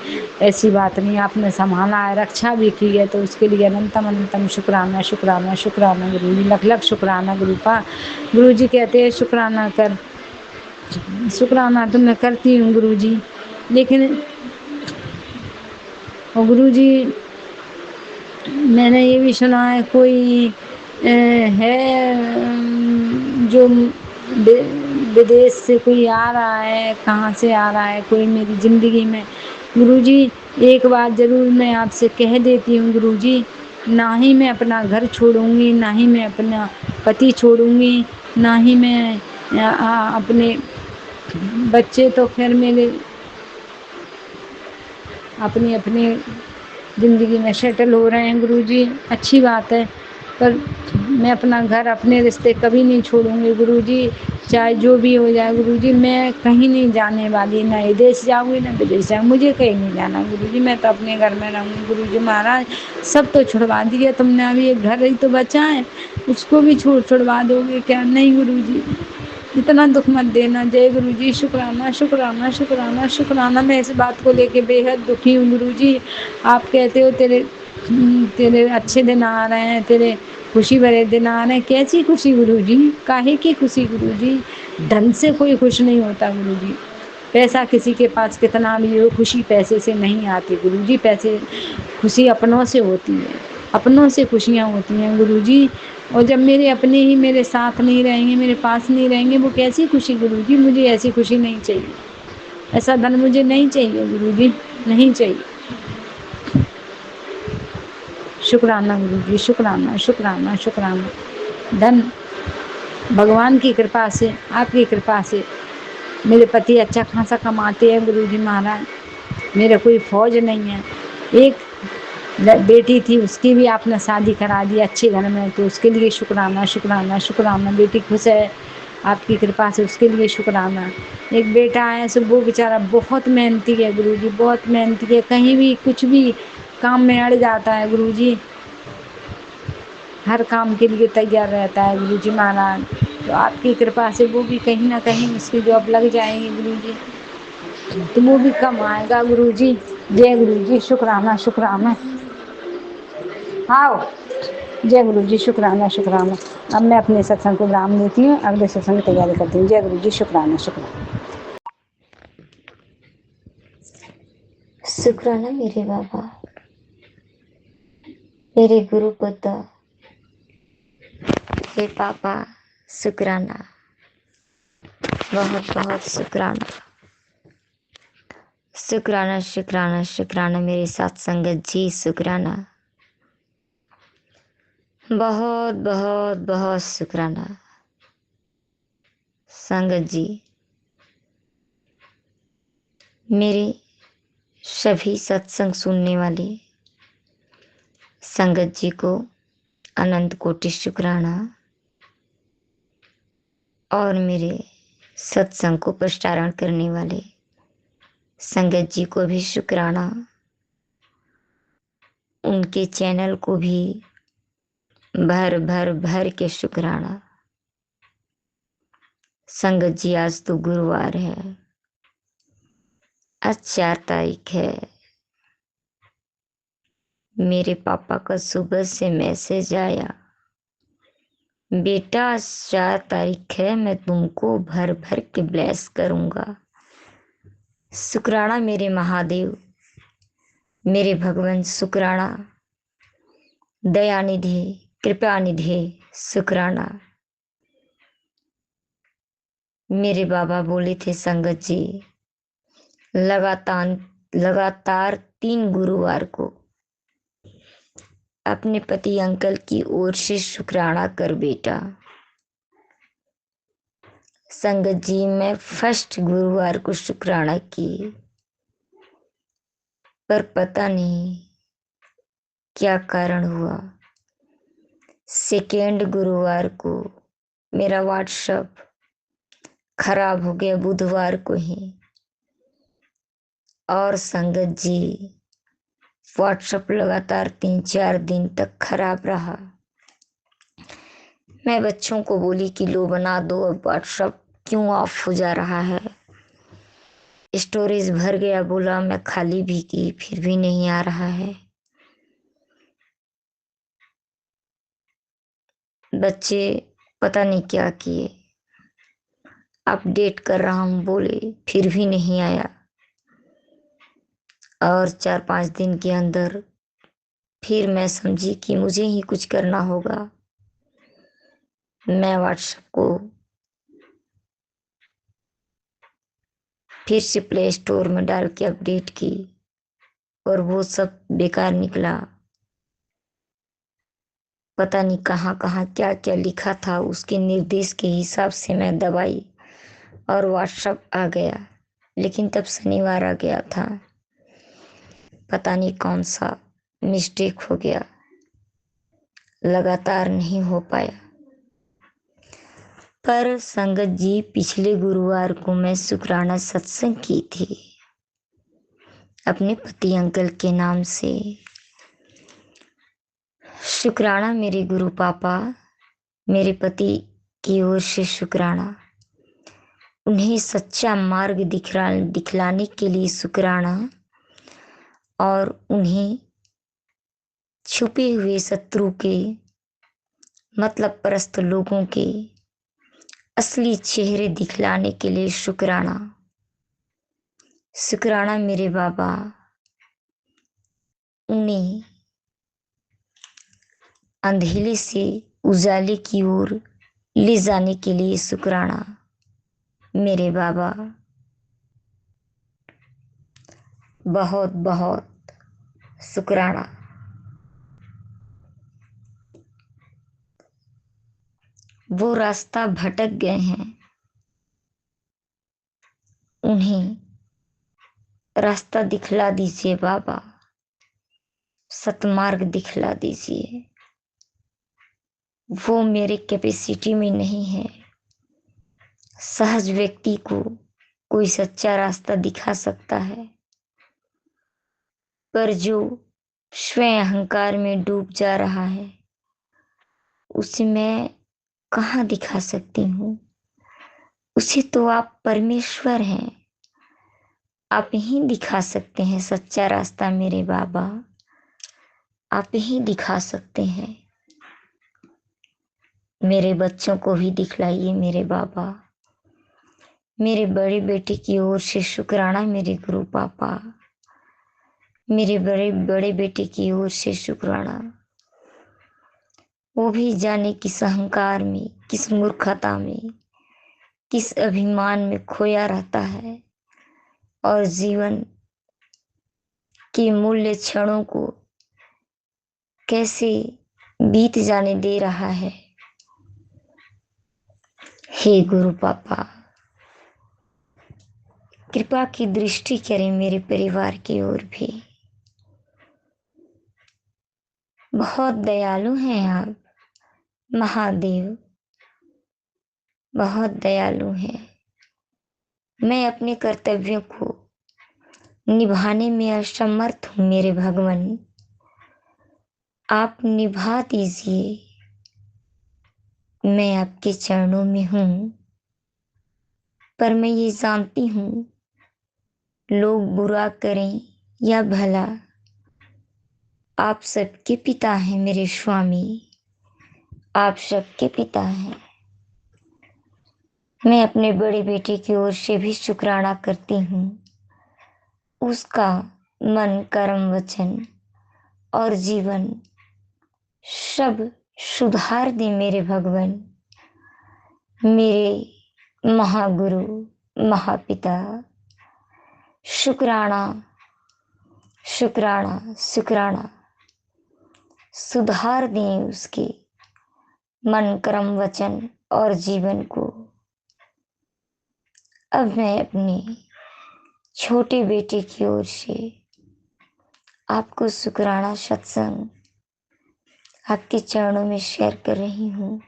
ऐसी बात नहीं, आपने संभाला है, रक्षा भी की है, तो उसके लिए अनंतम अनंतम शुक्राना शुक्राना शुक्राना गुरुजी, लख लख शुक्राना गुरुपा। गुरुजी कहते हैं शुक्राना कर, शुक्राना तो मैं करती हूँ गुरुजी, लेकिन गुरुजी मैंने ये भी सुना है कोई है जो विदेश से कोई आ रहा है, कहाँ से आ रहा है कोई मेरी ज़िंदगी में। गुरुजी एक बात ज़रूर मैं आपसे कह देती हूँ गुरुजी, ना ही मैं अपना घर छोड़ूंगी, ना ही मैं अपना पति छोड़ूंगी, ना ही मैं अपने बच्चे तो खैर मेरे अपनी अपनी ज़िंदगी में सेटल हो रहे हैं गुरुजी, अच्छी बात है, पर मैं अपना घर अपने रिश्ते कभी नहीं छोड़ूंगी गुरुजी, चाहे जो भी हो जाए गुरुजी। मैं कहीं नहीं जाने वाली, ना विदेश जाऊंगी ना विदेश जाऊंगी, मुझे कहीं नहीं जाना गुरुजी, मैं तो अपने घर में रहूँगी गुरुजी। महाराज सब तो छुड़वा दिया तुमने, अभी एक घर ही तो बचा है, उसको भी छुड़वा दोगे क्या? नहीं गुरुजी, इतना दुख मत देना। जय गुरुजी, शुक्राना शुक्राना शुक्राना शुक्राना। मैं इस बात को लेके बेहद दुखी हूँ गुरुजी। आप कहते हो तेरे तेरे अच्छे दिन आ रहे हैं, तेरे खुशी भरे दिन आ रहे हैं। कैसी खुशी गुरुजी, काहे की खुशी गुरुजी? धन से कोई खुश नहीं होता गुरुजी, पैसा किसी के पास कितना भी हो, खुशी पैसे से नहीं आती गुरुजी। पैसे खुशी अपनों से होती है, अपनों से खुशियाँ होती हैं गुरुजी। और जब मेरे अपने ही मेरे साथ नहीं रहेंगे, मेरे पास नहीं रहेंगे, वो कैसी खुशी गुरुजी? मुझे ऐसी खुशी नहीं चाहिए, ऐसा धन मुझे नहीं चाहिए गुरुजी, नहीं चाहिए। शुक्राना गुरुजी, शुक्राना शुक्राना शुक्राना। धन भगवान की कृपा से, आपकी कृपा से मेरे पति अच्छा खासा कमाते हैं गुरुजी महाराज, मेरा कोई फौज नहीं है। एक बेटी थी, उसकी भी आपने शादी करा दी अच्छे घर में, तो उसके लिए शुक्राना शुक्राना शुक्राना। बेटी खुश है आपकी कृपा से, उसके लिए शुक्राना। एक बेटा है सो वो बेचारा बहुत मेहनती है गुरुजी, बहुत मेहनती है, कहीं भी कुछ भी काम में अड़ जाता है गुरुजी, हर काम के लिए तैयार रहता है गुरुजी महाराज। तो आपकी कृपा से वो भी कहीं ना कहीं उसकी जॉब लग जाएगी गुरुजी, तो वो भी कम आएगा गुरुजी। जय गुरुजी, शुक्राना शुक्राना। आओ, जय गुरुजी, शुक्राना शुक्राना। अब मैं अपने सत्संग को विराम देती हूँ, अगले सत्संग की तैयारी करती हूँ। जय गुरुजी, शुक्राना शुक्राना। शुक्राना मेरे बाबा, मेरे गुरु पुत्र, हे पापा, शुक्राना, बहुत बहुत शुक्राना। शुक्राना शुक्राना शुक्राना मेरे साथ संगत जी, शुक्राना, बहुत बहुत बहुत शुक्राना संगत जी। मेरे सभी सत्संग सुनने वाले संगत जी को अनंत कोटि शुक्राना, और मेरे सत्संग को प्रसारण करने वाले संगत जी को भी शुक्राना, उनके चैनल को भी भर भर भर के शुक्राना। संगत जी आज तो गुरुवार है, आज 4 तारीख है। मेरे पापा का सुबह से मैसेज आया, बेटा आज 4 तारीख है, मैं तुमको भर भर के ब्लेस करूंगा। शुक्राना मेरे महादेव, मेरे भगवान, शुक्राना दयानिधि, कृपा निधि, शुक्राना। मेरे बाबा बोले थे संगत जी, लगातार 3 गुरुवार को अपने पति अंकल की ओर से शुक्राना कर बेटा। संगत जी मैं फर्स्ट गुरुवार को शुक्राना की, पर पता नहीं क्या कारण हुआ, सेकेंड गुरुवार को मेरा व्हाट्सएप खराब हो गया, बुधवार को ही। और संगत जी व्हाट्सएप लगातार 3-4 दिन तक खराब रहा। मैं बच्चों को बोली कि लो बना दो, अब व्हाट्सएप क्यों ऑफ हो जा रहा है। स्टोरेज भर गया, बोला मैं खाली भी की, फिर भी नहीं आ रहा है। बच्चे पता नहीं क्या किए, अपडेट कर रहा हूँ बोले, फिर भी नहीं आया। और 4-5 दिन के अंदर फिर मैं समझी कि मुझे ही कुछ करना होगा। मैं व्हाट्सएप को फिर से प्ले स्टोर में डाल के अपडेट की और वो सब बेकार निकला। पता नहीं कहाँ कहाँ क्या क्या लिखा था, उसके निर्देश के हिसाब से मैं दबाई और व्हाट्सएप आ गया। लेकिन तब शनिवार आ गया था, पता नहीं कौन सा मिस्टेक हो गया, लगातार नहीं हो पाया। पर संगत जी, पिछले गुरुवार को मैं शुक्राना सत्संग की थी अपने पति अंकल के नाम से। शुक्राना मेरे गुरु पापा, मेरे पति की ओर से शुक्राना, उन्हें सच्चा मार्ग दिखलाने के लिए शुक्राना, और उन्हें छुपे हुए शत्रु के, मतलब परस्त लोगों के असली चेहरे दिखलाने के लिए शुक्राना। शुक्राना मेरे बाबा, उन्हें अंधेरे से उजाले की ओर ले जाने के लिए शुक्राना मेरे बाबा। बहुत बहुत शुक्राना। वो रास्ता भटक गए हैं, उन्हें रास्ता दिखला दीजिए बाबा, सतमार्ग दिखला दीजिए। वो मेरे कैपेसिटी में नहीं है। सहज व्यक्ति को कोई सच्चा रास्ता दिखा सकता है, पर जो स्वयं अहंकार में डूब जा रहा है, उसे मैं कहाँ दिखा सकती हूँ। उसे तो आप परमेश्वर हैं, आप ही दिखा सकते हैं सच्चा रास्ता मेरे बाबा, आप ही दिखा सकते हैं। मेरे बच्चों को भी दिखलाइए मेरे बाबा। मेरे बड़े बेटे की ओर से शुक्राना मेरे गुरु पापा, मेरे बड़े बेटे की ओर से शुक्राना। वो भी जाने किस अहंकार में, किस मूर्खता में, किस अभिमान में खोया रहता है, और जीवन के मूल्य क्षणों को कैसे बीत जाने दे रहा है। हे गुरु पापा, कृपा की दृष्टि करें मेरे परिवार की ओर भी। बहुत दयालु हैं आप महादेव, बहुत दयालु हैं। मैं अपने कर्तव्यों को निभाने में असमर्थ हूँ मेरे भगवान, आप निभा दीजिए। मैं आपके चरणों में हूँ, पर मैं ये जानती हूँ लोग बुरा करें या भला, आप सबके पिता हैं मेरे स्वामी, आप सबके पिता हैं। मैं अपने बड़े बेटे की ओर से भी शुक्राना करती हूँ। उसका मन, कर्म, वचन और जीवन सब सुधार दे मेरे भगवान, मेरे महागुरु महापिता। शुक्राना शुक्राना शुक्राना। सुधार दें उसके मन, कर्म, वचन और जीवन को। अब मैं अपने छोटे बेटे की ओर से आपको शुक्राना सत्संग आपके चरणों में शेयर कर रही हूँ।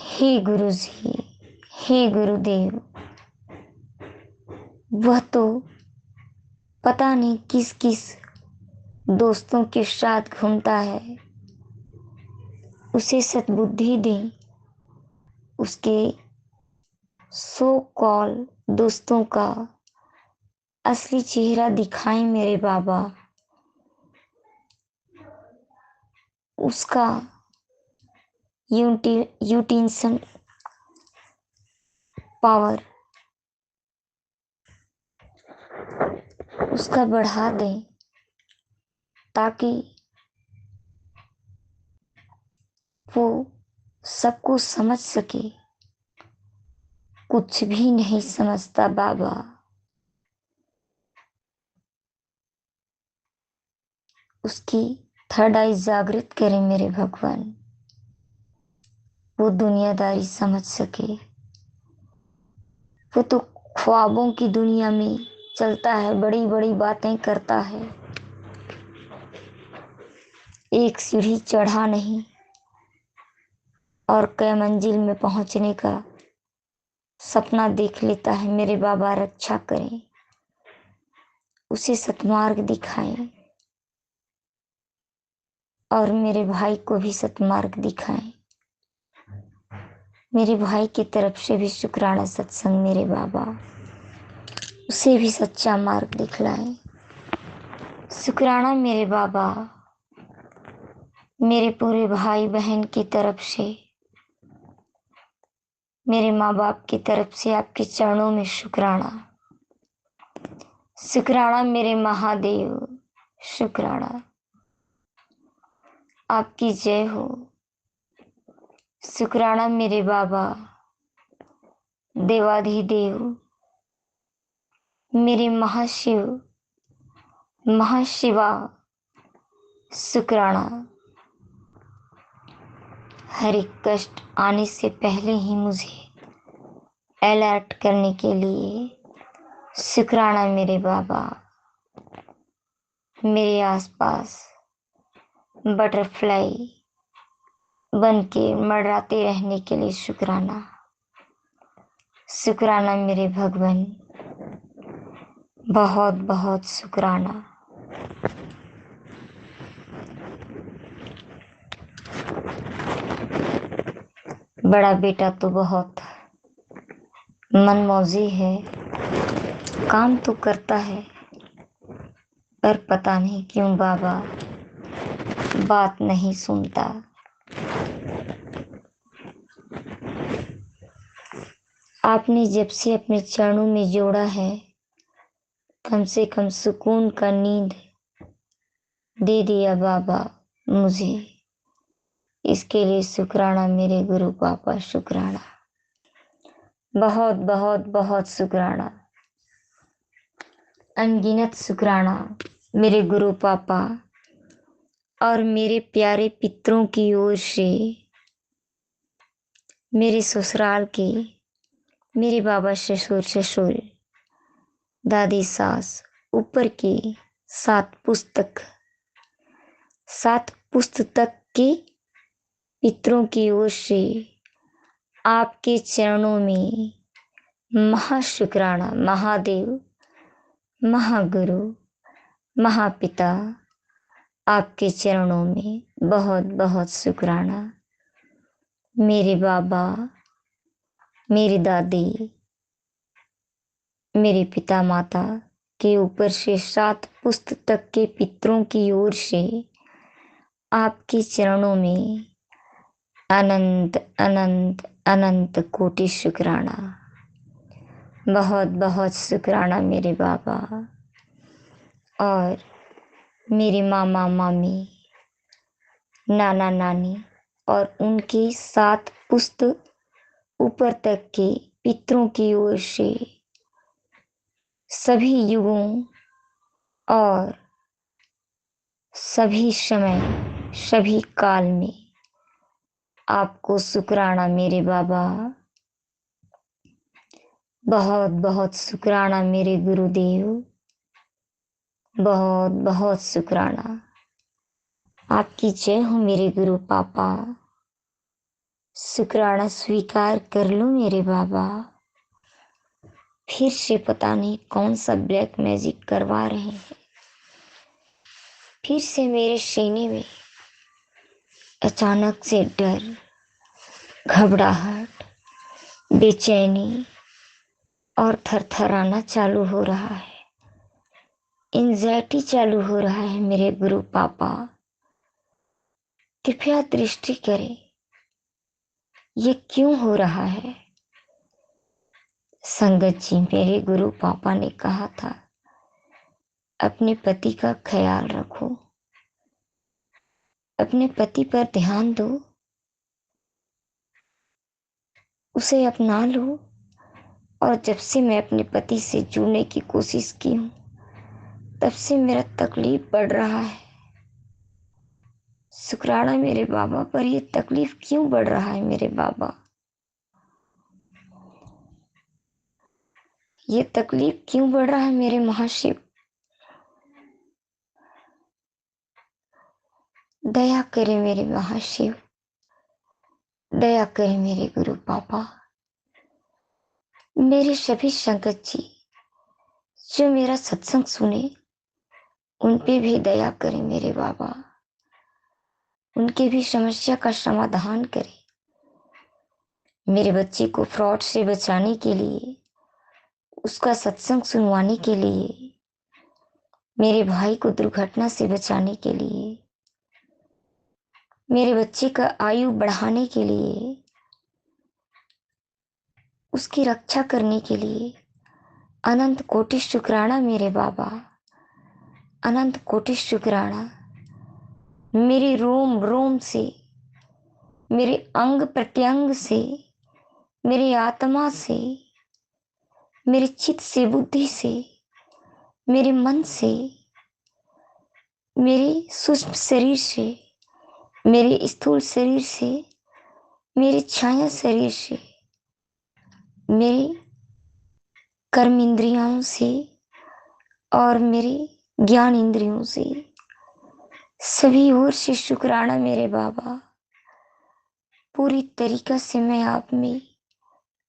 हे गुरु जी, हे गुरुदेव, वह तो पता नहीं किस किस दोस्तों के साथ घूमता है, उसे सद्बुद्धि दें, उसके सो कॉल दोस्तों का असली चेहरा दिखाएं मेरे बाबा, उसका यूटेंशन पावर उसका बढ़ा दें, ताकि वो सबको समझ सके। कुछ भी नहीं समझता बाबा, उसकी थर्ड आई जागृत करें मेरे भगवान, वो दुनियादारी समझ सके। वो तो ख्वाबों की दुनिया में चलता है, बड़ी बड़ी बातें करता है, एक सीढ़ी चढ़ा नहीं और कई मंजिल में पहुंचने का सपना देख लेता है। मेरे बाबा रक्षा करें, उसे सतमार्ग दिखाएं और मेरे भाई को भी सतमार्ग दिखाएं। मेरे भाई की तरफ से भी शुक्राना सत्संग मेरे बाबा, उसे भी सच्चा मार्ग दिखलाएं। शुक्राना मेरे बाबा, मेरे पूरे भाई बहन की तरफ से, मेरे माँ बाप की तरफ से आपके चरणों में शुक्राना। शुक्राना मेरे महादेव, शुक्राना, आपकी जय हो। शुक्राना मेरे बाबा देवाधिदेव, मेरे महाशिव महाशिवा, शुक्राना। हर एक कष्ट आने से पहले ही मुझे अलर्ट करने के लिए शुक्राना मेरे बाबा। मेरे आसपास बटरफ्लाई बन के मंडराते रहने के लिए शुक्राना। शुक्राना मेरे भगवान, बहुत बहुत शुक्राना। बड़ा बेटा तो बहुत मनमौजी है, काम तो करता है, पर पता नहीं क्यों बाबा बात नहीं सुनता। आपने जब से अपने चरणों में जोड़ा है, कम से कम सुकून का नींद दे दिया बाबा मुझे। इसके लिए शुक्राना मेरे गुरु पापा, शुक्राना, बहुत बहुत बहुत शुक्राना, अनगिनत शुक्राना मेरे गुरु पापा और मेरे प्यारे पितरों की ओर से, मेरे ससुराल के, मेरे बाबा ससुर, दादी सास, ऊपर की 7 पुस्तक के पितरों की ओर से आपके चरणों में महाशुक्राना। महादेव, महागुरु, महापिता, आपके चरणों में बहुत बहुत शुक्राना। मेरे बाबा, मेरी दादी, मेरे पिता माता के ऊपर से 7 पुस्तक के पितरों की ओर से आपके चरणों में अनंत अनंत अनंत कोटि शुक्राना। बहुत बहुत शुक्राना मेरे बाबा। और मेरे मामा मामी, नाना नानी और उनके 7 पुस्तक ऊपर तक के पितरों की ओर से सभी युगों और सभी समय, सभी काल में आपको शुक्राना मेरे बाबा। बहुत बहुत शुक्राना मेरे गुरुदेव, बहुत बहुत शुक्राना। आपकी जय हो मेरे गुरु पापा। शुक्राना स्वीकार कर लो मेरे बाबा। फिर से पता नहीं कौन सा ब्लैक मैजिक करवा रहे हैं। फिर से मेरे सीने में अचानक से डर, घबराहट, बेचैनी और थरथराना चालू हो रहा है, एंजाइटी चालू हो रहा है। मेरे गुरु पापा कृपया दृष्टि करें, ये क्यों हो रहा है? संगत जी, मेरे गुरु पापा ने कहा था अपने पति का ख्याल रखो, अपने पति पर ध्यान दो, उसे अपना लो। और जब से मैं अपने पति से जुड़ने की कोशिश की हूँ, तब से मेरा तकलीफ बढ़ रहा है। शुक्राना मेरे बाबा, पर ये तकलीफ क्यों बढ़ रहा है मेरे बाबा? ये तकलीफ क्यों बढ़ रहा है मेरे महाशिव? दया करें मेरे महाशिव, दया करें मेरे गुरु पापा। मेरे सभी संगत जी जो मेरा सत्संग सुने, उन पे भी दया करें मेरे बाबा, उनके भी समस्या का समाधान करें। मेरे बच्चे को फ्रॉड से बचाने के लिए, उसका सत्संग सुनवाने के लिए, मेरे भाई को दुर्घटना से बचाने के लिए, मेरे बच्चे का आयु बढ़ाने के लिए, उसकी रक्षा करने के लिए अनंत कोटि शुक्राना मेरे बाबा, अनंत कोटि शुक्राना। मेरे रोम रोम से, मेरे अंग प्रत्यंग से, मेरी आत्मा से, मेरे चित्त से, बुद्धि से, मेरे मन से, मेरे सूक्ष्म शरीर से, मेरे स्थूल शरीर से, मेरे छाया शरीर से, मेरे कर्म इंद्रियों से और मेरे ज्ञान इंद्रियों से, सभी ओर से शुक्राना मेरे बाबा। पूरी तरीका से मैं आप में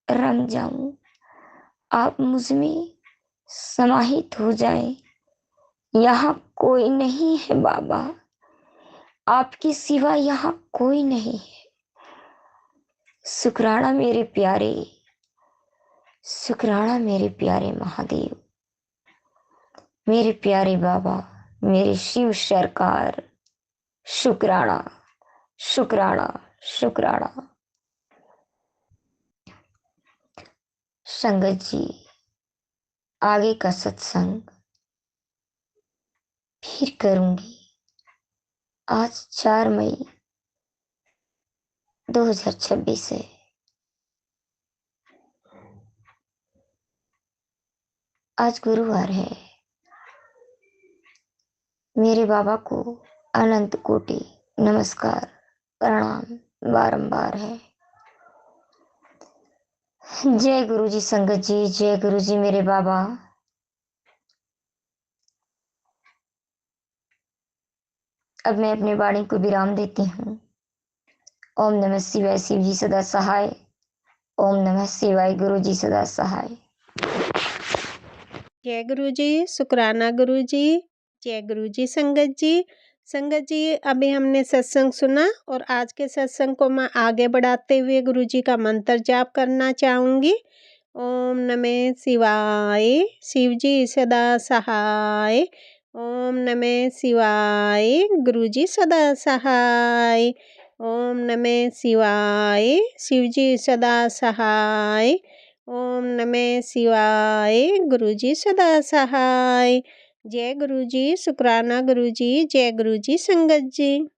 रम जाऊं, आप मुझ में समाहित हो जाएं। यहाँ कोई नहीं है बाबा, आपके सिवा यहाँ कोई नहीं है। शुक्राना मेरे प्यारे, शुक्राना मेरे प्यारे महादेव, मेरे प्यारे बाबा, मेरे शिव सरकार। शुक्राना, शुक्राना, शुक्राना। संगत जी, आगे का सत्संग फिर करूंगी। आज 4 मई 2026 है। आज गुरुवार है। मेरे बाबा को अनंत कोटि नमस्कार, प्रणाम बारंबार है। जय गुरु जी संगत जी, जय गुरु जी मेरे बाबा। अब मैं अपने वाणी को विराम देती हूँ। ओम नमः शिवाय, शिव जी सदा सहाय। ओम नमः शिवाय, गुरु जी सदा सहाय। जय गुरु जी, शुक्राना गुरु जी, जय गुरु जी संगत जी। संगत जी, अभी हमने सत्संग सुना और आज के सत्संग को मैं आगे बढ़ाते हुए गुरु जी का मंत्र जाप करना चाहूँगी। ओम नमः शिवाय, शिव जी सदा सहाय। ओम नमः शिवाय, गुरु जी सदा सहाय। ओम नमः शिवाय, शिव जी सदा सहाय। ओम नमः शिवाय, गुरु जी सदा सहाय। जय गुरु जी, शुक्राना गुरु जी, जय गुरु जी संगत जी।